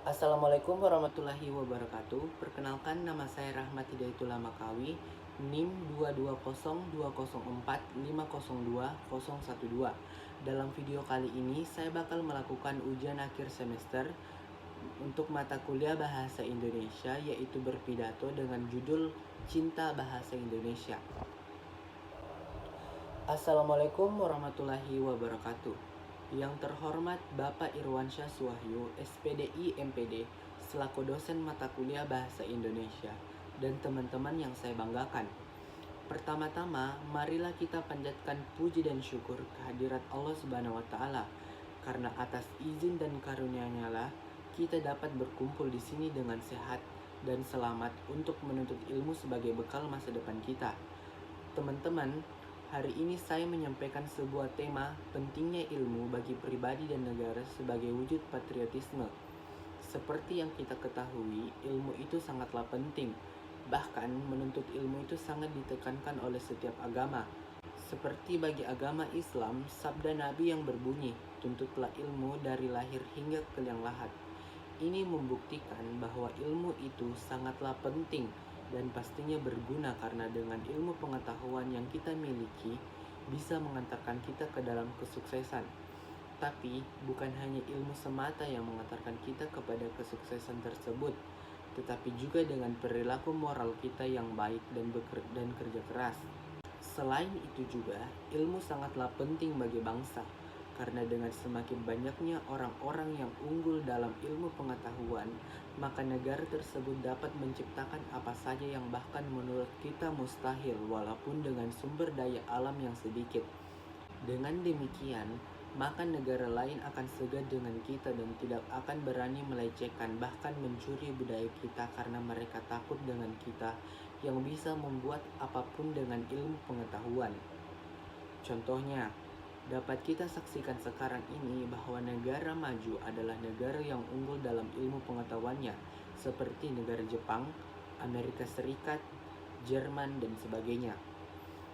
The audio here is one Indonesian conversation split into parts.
Assalamualaikum warahmatullahi wabarakatuh. Perkenalkan, nama saya Rahmat Hidayatullah Makawi, NIM 2202045020012. Dalam video kali ini saya bakal melakukan ujian akhir semester untuk mata kuliah Bahasa Indonesia, yaitu berpidato dengan judul Cinta Bahasa Indonesia. Assalamualaikum warahmatullahi wabarakatuh. Yang terhormat Bapak Irwansyah Suwahyo, SPDI MPD, selaku dosen mata kuliah Bahasa Indonesia, dan teman-teman yang saya banggakan. Pertama-tama, marilah kita panjatkan puji dan syukur kehadirat Allah Subhanahu wa Ta'ala, karena atas izin dan karunia-Nya lah kita dapat berkumpul di sini dengan sehat dan selamat untuk menuntut ilmu sebagai bekal masa depan kita. Teman-teman, hari ini saya menyampaikan sebuah tema pentingnya ilmu bagi pribadi dan negara sebagai wujud patriotisme. Seperti yang kita ketahui, ilmu itu sangatlah penting. Bahkan menuntut ilmu itu sangat ditekankan oleh setiap agama. Seperti bagi agama Islam, sabda Nabi yang berbunyi, "Tuntutlah ilmu dari lahir hingga ke liang lahat." Ini membuktikan bahwa ilmu itu sangatlah penting dan pastinya berguna, karena dengan ilmu pengetahuan yang kita miliki bisa mengantarkan kita ke dalam kesuksesan. Tapi bukan hanya ilmu semata yang mengantarkan kita kepada kesuksesan tersebut, tetapi juga dengan perilaku moral kita yang baik dan kerja keras. Selain itu juga, ilmu sangatlah penting bagi bangsa, karena dengan semakin banyaknya orang-orang yang unggul dalam ilmu pengetahuan, maka negara tersebut dapat menciptakan apa saja yang bahkan menurut kita mustahil, walaupun dengan sumber daya alam yang sedikit. Dengan demikian, maka negara lain akan segan dengan kita dan tidak akan berani melecehkan bahkan mencuri budaya kita, karena mereka takut dengan kita yang bisa membuat apapun dengan ilmu pengetahuan. Contohnya, dapat kita saksikan sekarang ini bahwa negara maju adalah negara yang unggul dalam ilmu pengetahuannya, seperti negara Jepang, Amerika Serikat, Jerman, dan sebagainya.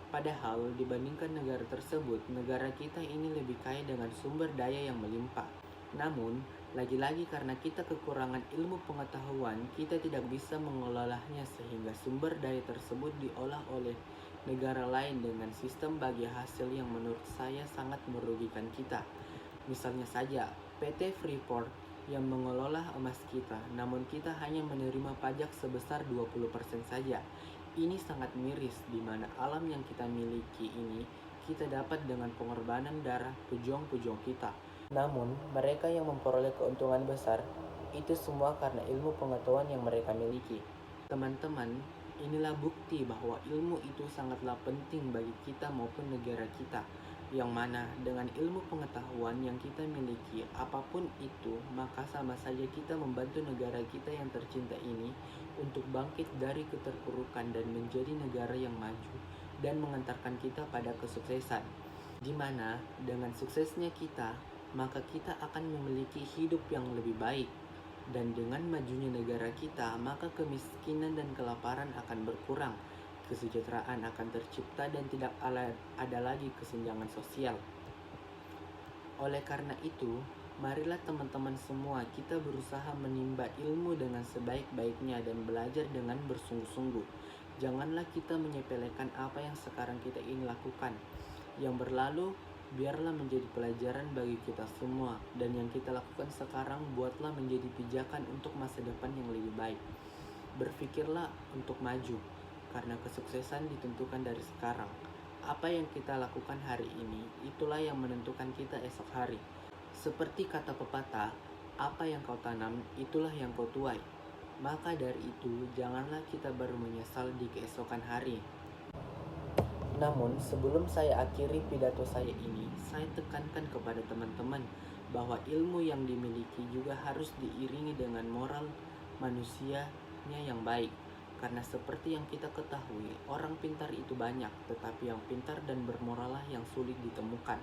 Padahal dibandingkan negara tersebut, negara kita ini lebih kaya dengan sumber daya yang melimpah. Namun, lagi-lagi karena kita kekurangan ilmu pengetahuan, kita tidak bisa mengelolanya, sehingga sumber daya tersebut diolah oleh negara lain dengan sistem bagi hasil yang menurut saya sangat merugikan kita. Misalnya saja, PT Freeport yang mengelola emas kita, namun kita hanya menerima pajak sebesar 20% saja. Ini sangat miris, di mana alam yang kita miliki ini kita dapat dengan pengorbanan darah pejuang-pejuang kita. Namun, mereka yang memperoleh keuntungan besar, itu semua karena ilmu pengetahuan yang mereka miliki. Teman-teman, inilah bukti bahwa ilmu itu sangatlah penting bagi kita maupun negara kita, yang mana dengan ilmu pengetahuan yang kita miliki, apapun itu, maka sama saja kita membantu negara kita yang tercinta ini untuk bangkit dari keterpurukan dan menjadi negara yang maju dan mengantarkan kita pada kesuksesan. Di mana dengan suksesnya kita, maka kita akan memiliki hidup yang lebih baik. Dan dengan majunya negara kita, maka kemiskinan dan kelaparan akan berkurang, kesejahteraan akan tercipta, dan tidak ada lagi kesenjangan sosial. Oleh karena itu, marilah teman-teman semua kita berusaha menimba ilmu dengan sebaik-baiknya dan belajar dengan bersungguh-sungguh. Janganlah kita menyepelekan apa yang sekarang kita ingin lakukan. Yang berlalu biarlah menjadi pelajaran bagi kita semua, dan yang kita lakukan sekarang buatlah menjadi pijakan untuk masa depan yang lebih baik. Berpikirlah untuk maju, karena kesuksesan ditentukan dari sekarang. Apa yang kita lakukan hari ini, itulah yang menentukan kita esok hari. Seperti kata pepatah, apa yang kau tanam, itulah yang kau tuai. Maka dari itu, janganlah kita baru menyesal di keesokan hari. Namun, sebelum saya akhiri pidato saya ini, saya tekankan kepada teman-teman bahwa ilmu yang dimiliki juga harus diiringi dengan moral manusianya yang baik. Karena seperti yang kita ketahui, orang pintar itu banyak, tetapi yang pintar dan bermoral lah yang sulit ditemukan.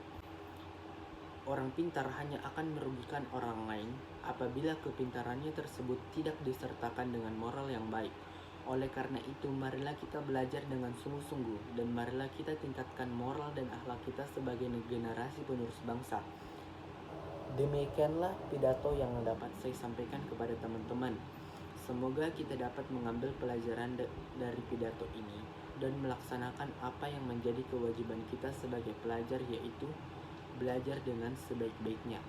Orang pintar hanya akan merugikan orang lain apabila kepintarannya tersebut tidak disertakan dengan moral yang baik. Oleh karena itu, marilah kita belajar dengan sungguh-sungguh, dan marilah kita tingkatkan moral dan akhlak kita sebagai generasi penerus bangsa. Demikianlah pidato yang dapat saya sampaikan kepada teman-teman. Semoga kita dapat mengambil pelajaran dari pidato ini dan melaksanakan apa yang menjadi kewajiban kita sebagai pelajar, yaitu belajar dengan sebaik-baiknya.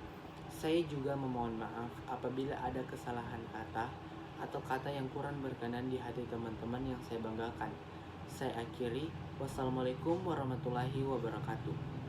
Saya juga memohon maaf apabila ada kesalahan kata atau kata yang kurang berkenan di hati teman-teman yang saya banggakan. Saya akhiri, wassalamualaikum warahmatullahi wabarakatuh.